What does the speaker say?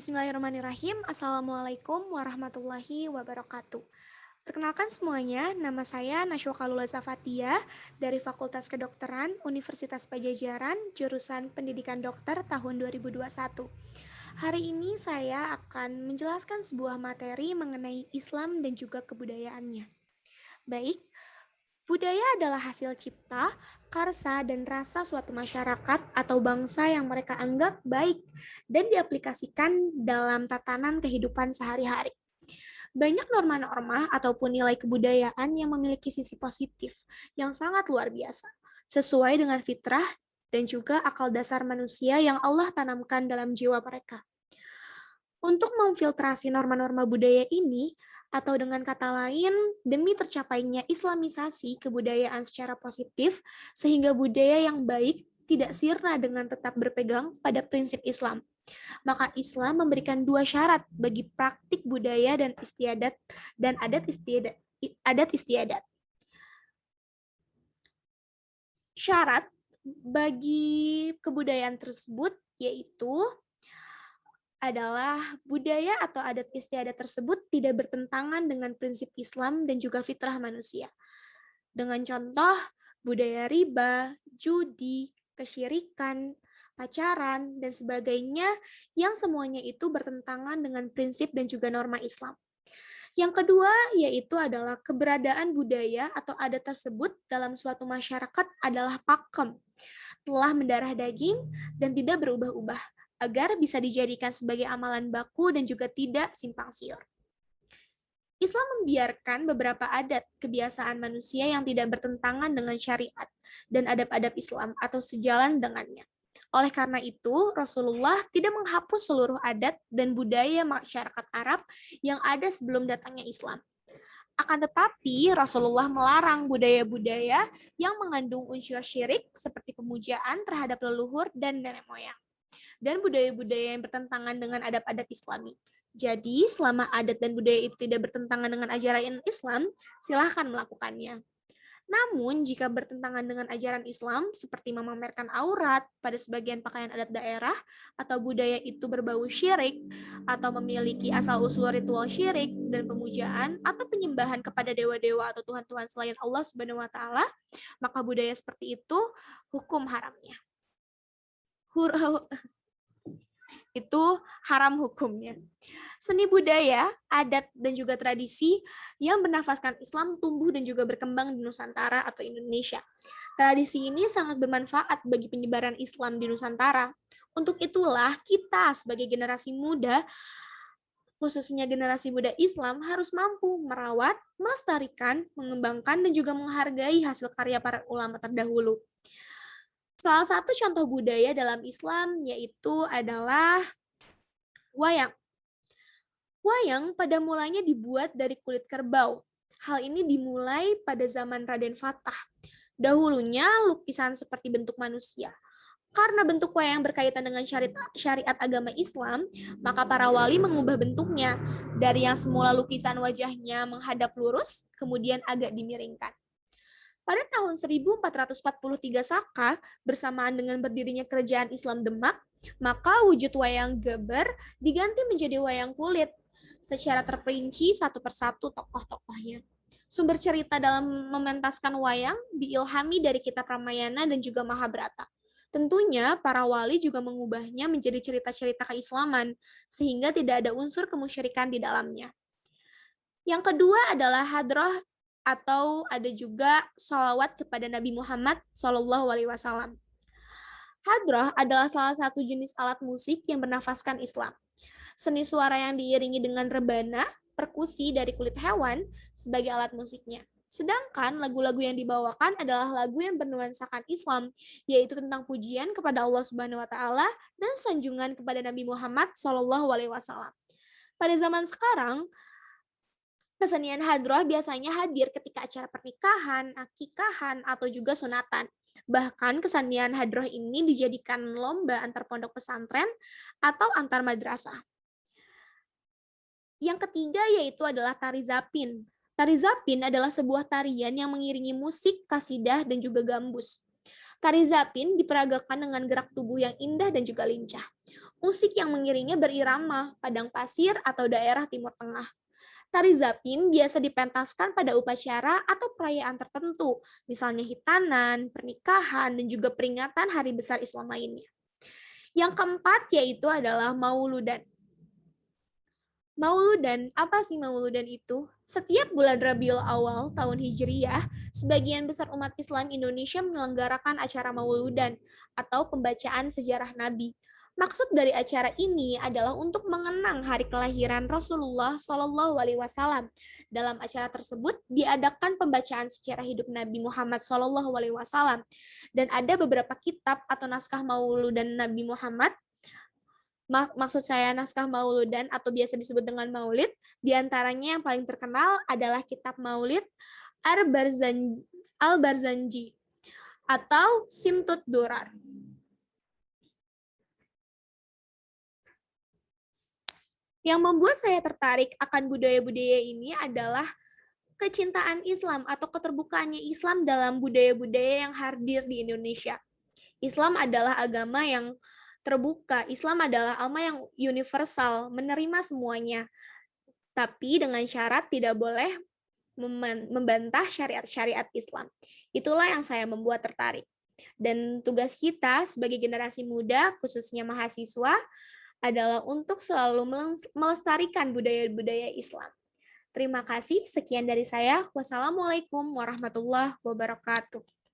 Bismillahirrahmanirrahim. Assalamualaikum warahmatullahi wabarakatuh. Perkenalkan semuanya, nama saya Nashwa Kalula Zafatia dari Fakultas Kedokteran Universitas Pajajaran, jurusan Pendidikan Dokter tahun 2021. Hari ini saya akan menjelaskan sebuah materi mengenai Islam dan juga kebudayaannya. Baik, budaya adalah hasil cipta, karsa, dan rasa suatu masyarakat atau bangsa yang mereka anggap baik dan diaplikasikan dalam tatanan kehidupan sehari-hari. Banyak norma-norma ataupun nilai kebudayaan yang memiliki sisi positif yang sangat luar biasa, sesuai dengan fitrah dan juga akal dasar manusia yang Allah tanamkan dalam jiwa mereka. Untuk memfiltrasi norma-norma budaya ini, atau dengan kata lain, demi tercapainya islamisasi kebudayaan secara positif, sehingga budaya yang baik tidak sirna dengan tetap berpegang pada prinsip Islam. Maka Islam memberikan dua syarat bagi praktik budaya dan istiadat dan adat istiadat. Syarat bagi kebudayaan tersebut yaitu adalah budaya atau adat istiadat tersebut tidak bertentangan dengan prinsip Islam dan juga fitrah manusia. Dengan contoh, budaya riba, judi, kesyirikan, pacaran, dan sebagainya yang semuanya itu bertentangan dengan prinsip dan juga norma Islam. Yang kedua, yaitu adalah keberadaan budaya atau adat tersebut dalam suatu masyarakat adalah pakem, telah mendarah daging dan tidak berubah-ubah, agar bisa dijadikan sebagai amalan baku dan juga tidak simpang siur. Islam membiarkan beberapa adat kebiasaan manusia yang tidak bertentangan dengan syariat dan adab-adab Islam atau sejalan dengannya. Oleh karena itu, Rasulullah tidak menghapus seluruh adat dan budaya masyarakat Arab yang ada sebelum datangnya Islam. Akan tetapi, Rasulullah melarang budaya-budaya yang mengandung unsur syirik seperti pemujaan terhadap leluhur dan nenek moyang, dan budaya-budaya yang bertentangan dengan adab-adab Islami. Jadi, selama adat dan budaya itu tidak bertentangan dengan ajaran Islam, silahkan melakukannya. Namun, jika bertentangan dengan ajaran Islam, seperti memamerkan aurat pada sebagian pakaian adat daerah, atau budaya itu berbau syirik, atau memiliki asal-usul ritual syirik dan pemujaan, atau penyembahan kepada dewa-dewa atau tuhan-tuhan selain Allah Subhanahu wa Ta'ala, maka budaya seperti itu hukum haramnya. Itu haram hukumnya. Seni budaya, adat, dan juga tradisi yang bernafaskan Islam tumbuh dan juga berkembang di Nusantara atau Indonesia. Tradisi ini sangat bermanfaat bagi penyebaran Islam di Nusantara. Untuk itulah kita sebagai generasi muda, khususnya generasi muda Islam, harus mampu merawat, melestarikan, mengembangkan, dan juga menghargai hasil karya para ulama terdahulu. Salah satu contoh budaya dalam Islam yaitu adalah wayang. Wayang pada mulanya dibuat dari kulit kerbau. Hal ini dimulai pada zaman Raden Fatah. Dahulunya lukisan seperti bentuk manusia. Karena bentuk wayang berkaitan dengan syariat agama Islam, maka para wali mengubah bentuknya dari yang semula lukisan wajahnya menghadap lurus, kemudian agak dimiringkan. Pada tahun 1443 Saka, bersamaan dengan berdirinya kerajaan Islam Demak, maka wujud wayang geber diganti menjadi wayang kulit, secara terperinci satu persatu tokoh-tokohnya. Sumber cerita dalam mementaskan wayang diilhami dari kitab Ramayana dan juga Mahabharata. Tentunya, para wali juga mengubahnya menjadi cerita-cerita keislaman, sehingga tidak ada unsur kemusyrikan di dalamnya. Yang kedua adalah hadroh atau ada juga sholawat kepada Nabi Muhammad SAW. Hadroh adalah salah satu jenis alat musik yang bernafaskan Islam. Seni suara yang diiringi dengan rebana, perkusi dari kulit hewan sebagai alat musiknya. Sedangkan lagu-lagu yang dibawakan adalah lagu yang bernuansakan Islam, yaitu tentang pujian kepada Allah Subhanahu wa Ta'ala dan sanjungan kepada Nabi Muhammad SAW. Pada zaman sekarang, kesenian hadroh biasanya hadir ketika acara pernikahan, akikahan, atau juga sunatan. Bahkan kesenian hadroh ini dijadikan lomba antar pondok pesantren atau antar madrasah. Yang ketiga yaitu adalah tari zapin. Tari zapin adalah sebuah tarian yang mengiringi musik, kasidah, dan juga gambus. Tari zapin diperagakan dengan gerak tubuh yang indah dan juga lincah. musik yang mengiringnya berirama padang pasir atau daerah Timur Tengah. Tari zapin biasa dipentaskan pada upacara atau perayaan tertentu, misalnya hitanan, pernikahan, dan juga peringatan hari besar Islam lainnya. Yang keempat yaitu adalah Mauludan. Mauludan, apa sih Mauludan itu? Setiap bulan Rabiul Awal tahun Hijriyah, sebagian besar umat Islam Indonesia menyelenggarakan acara Mauludan atau pembacaan sejarah Nabi. Maksud dari acara ini adalah untuk mengenang hari kelahiran Rasulullah Shallallahu Alaihi Wasallam. Dalam acara tersebut diadakan pembacaan sejarah hidup Nabi Muhammad Shallallahu Alaihi Wasallam dan ada beberapa kitab atau naskah Mauludan Nabi Muhammad. Maksud saya naskah Mauludan atau biasa disebut dengan Maulid. Diantaranya yang paling terkenal adalah kitab Maulid Al-Barzanji atau Simtut Durar. Yang membuat saya tertarik akan budaya-budaya ini adalah kecintaan Islam atau keterbukaannya Islam dalam budaya-budaya yang hadir di Indonesia. Islam adalah agama yang terbuka. Islam adalah agama yang universal, menerima semuanya. Tapi dengan syarat tidak boleh membantah syariat-syariat Islam. Itulah yang saya membuat tertarik. Dan tugas kita sebagai generasi muda, khususnya mahasiswa, adalah untuk selalu melestarikan budaya-budaya Islam. Terima kasih, sekian dari saya. Wassalamualaikum warahmatullahi wabarakatuh.